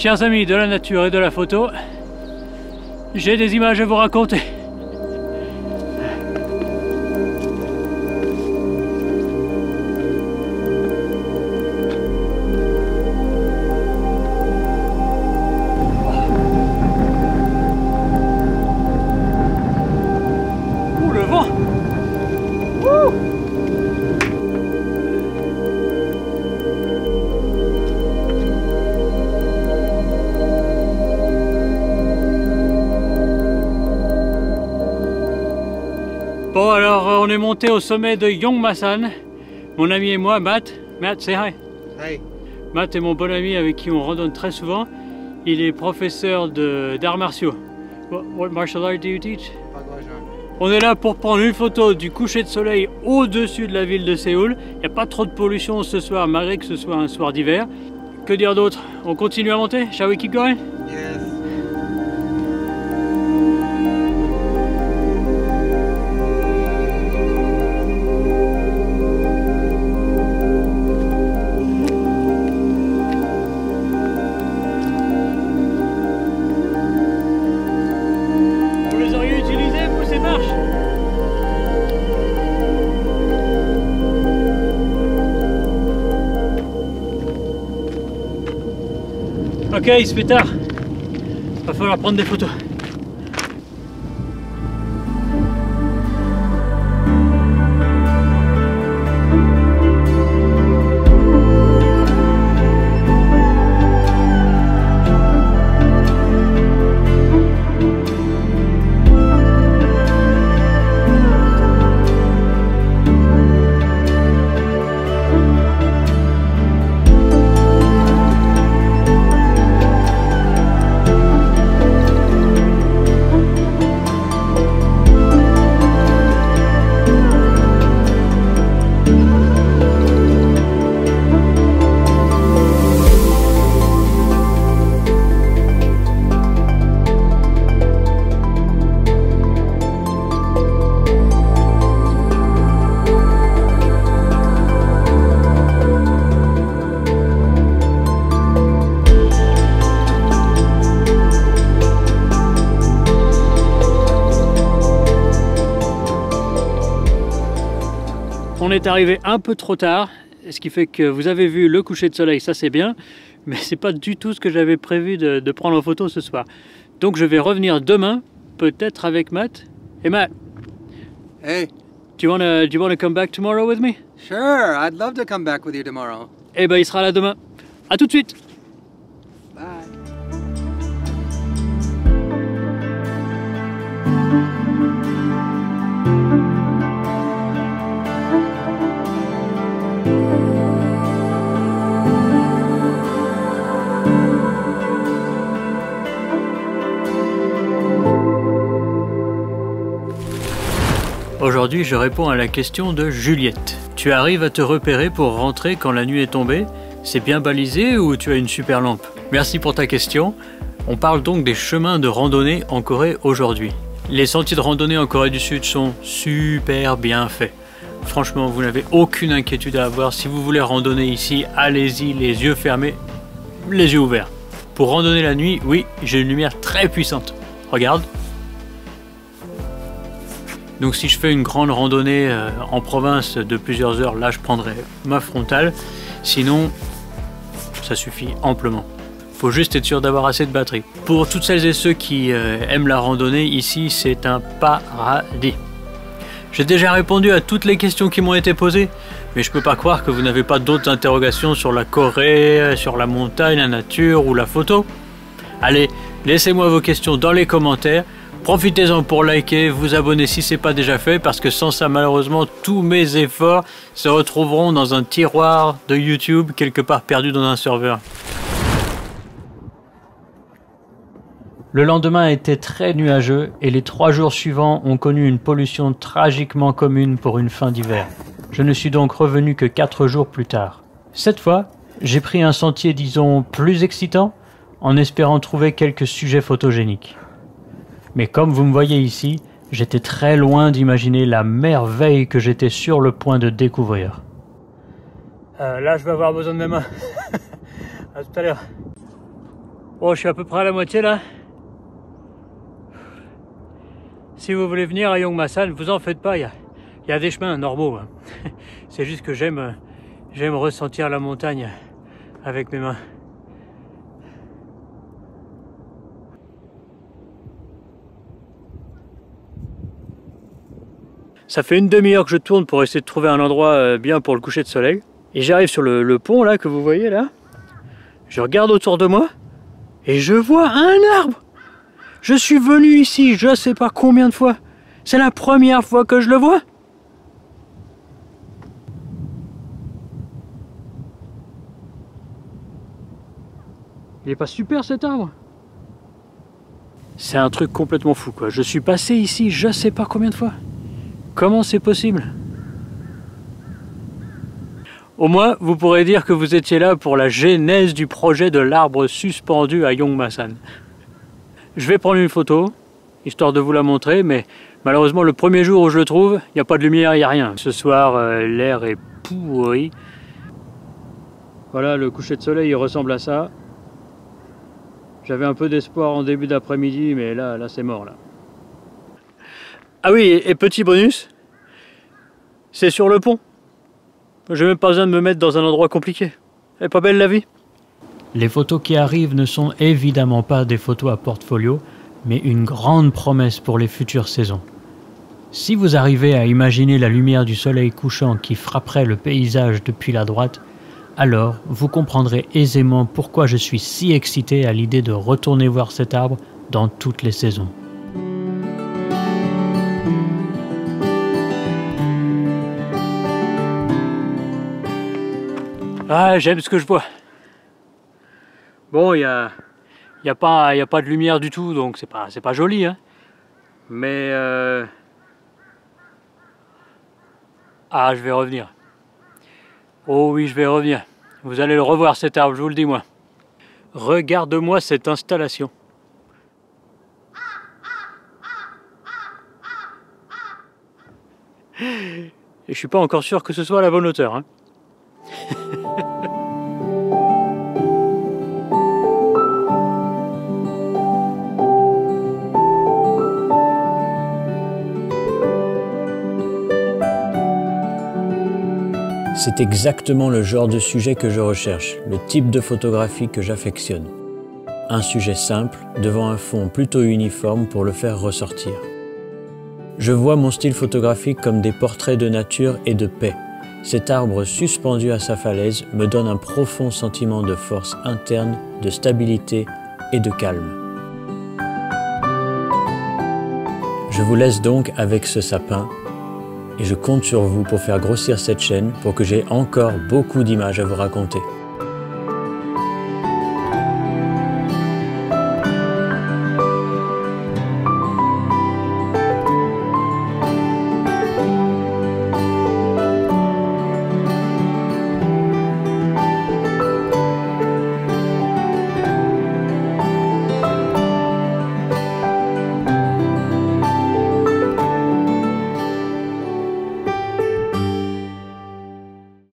Chers amis de la nature et de la photo, j'ai des images à vous raconter. Ouh, le vent! Ouh! Bon, alors on est monté au sommet de Yongmasan, mon ami et moi, Matt. Matt, say hi. Hi. Matt est mon bon ami avec qui on randonne très souvent. Il est professeur d'arts martiaux. What martial art do you teach? On est là pour prendre une photo du coucher de soleil au-dessus de la ville de Séoul. Il n'y a pas trop de pollution ce soir, malgré que ce soit un soir d'hiver. Que dire d'autre? On continue à monter? Shall we keep going? Yes. Ok, il se fait tard. Va falloir prendre des photos. On est arrivé un peu trop tard, ce qui fait que vous avez vu le coucher de soleil, ça c'est bien, mais c'est pas du tout ce que j'avais prévu de prendre en photo ce soir. Donc je vais revenir demain, peut-être avec Matt. Hey Matt. Hey. Do you wanna come back tomorrow with me? Sure, I'd love to come back with you tomorrow. Eh ben il sera là demain. À tout de suite. Bye. Aujourd'hui, je réponds à la question de Juliette. Tu arrives à te repérer pour rentrer quand la nuit est tombée? C'est bien balisé ou tu as une super lampe? Merci pour ta question. On parle donc des chemins de randonnée en Corée aujourd'hui. Les sentiers de randonnée en Corée du Sud sont super bien faits. Franchement, vous n'avez aucune inquiétude à avoir. Si vous voulez randonner ici, allez-y, les yeux fermés, les yeux ouverts. Pour randonner la nuit, oui, j'ai une lumière très puissante. Regarde. Donc si je fais une grande randonnée en province de plusieurs heures, là je prendrai ma frontale. Sinon, ça suffit amplement. Faut juste être sûr d'avoir assez de batterie. Pour toutes celles et ceux qui aiment la randonnée, ici c'est un paradis. J'ai déjà répondu à toutes les questions qui m'ont été posées, mais je peux pas croire que vous n'avez pas d'autres interrogations sur la Corée, sur la montagne, la nature ou la photo. Allez, laissez-moi vos questions dans les commentaires. Profitez-en pour liker, vous abonner si ce n'est pas déjà fait, parce que sans ça, malheureusement, tous mes efforts se retrouveront dans un tiroir de YouTube, quelque part perdu dans un serveur. Le lendemain était très nuageux et les 3 jours suivants ont connu une pollution tragiquement commune pour une fin d'hiver. Je ne suis donc revenu que 4 jours plus tard. Cette fois, j'ai pris un sentier, disons, plus excitant, en espérant trouver quelques sujets photogéniques. Mais comme vous me voyez ici, j'étais très loin d'imaginer la merveille que j'étais sur le point de découvrir. Là, je vais avoir besoin de mes mains. À tout à l'heure. Bon, je suis à peu près à la moitié là. Si vous voulez venir à Yongmasan, vous en faites pas, il y a des chemins normaux. Hein. C'est juste que j'aime ressentir la montagne avec mes mains. Ça fait une demi-heure que je tourne pour essayer de trouver un endroit bien pour le coucher de soleil. Et j'arrive sur le pont là que vous voyez là. Je regarde autour de moi et je vois un arbre. Je suis venu ici je sais pas combien de fois. C'est la première fois que je le vois. Il est pas super cet arbre? C'est un truc complètement fou quoi. Je suis passé ici je sais pas combien de fois. Comment c'est possible? Au moins, vous pourrez dire que vous étiez là pour la genèse du projet de l'arbre suspendu à Yongmasan. Je vais prendre une photo, histoire de vous la montrer, mais malheureusement, le premier jour où je le trouve, il n'y a pas de lumière, il n'y a rien. Ce soir, l'air est pourri. Voilà, le coucher de soleil, il ressemble à ça. J'avais un peu d'espoir en début d'après-midi, mais là c'est mort, là. Ah oui, et petit bonus, c'est sur le pont. J'ai même pas besoin de me mettre dans un endroit compliqué. Elle est pas belle la vie? Les photos qui arrivent ne sont évidemment pas des photos à portfolio, mais une grande promesse pour les futures saisons. Si vous arrivez à imaginer la lumière du soleil couchant qui frapperait le paysage depuis la droite, alors vous comprendrez aisément pourquoi je suis si excité à l'idée de retourner voir cet arbre dans toutes les saisons. Ah, j'aime ce que je vois. Bon, il y a pas de lumière du tout, donc c'est pas joli, hein. Mais ah, je vais revenir. Oh oui, je vais revenir. Vous allez le revoir cet arbre, je vous le dis moi. Regarde-moi cette installation. Et je suis pas encore sûr que ce soit à la bonne hauteur, hein. C'est exactement le genre de sujet que je recherche, le type de photographie que j'affectionne. Un sujet simple, devant un fond plutôt uniforme pour le faire ressortir. Je vois mon style photographique comme des portraits de nature et de paix. Cet arbre suspendu à sa falaise me donne un profond sentiment de force interne, de stabilité et de calme. Je vous laisse donc avec ce sapin et je compte sur vous pour faire grossir cette chaîne pour que j'ai encore beaucoup d'images à vous raconter.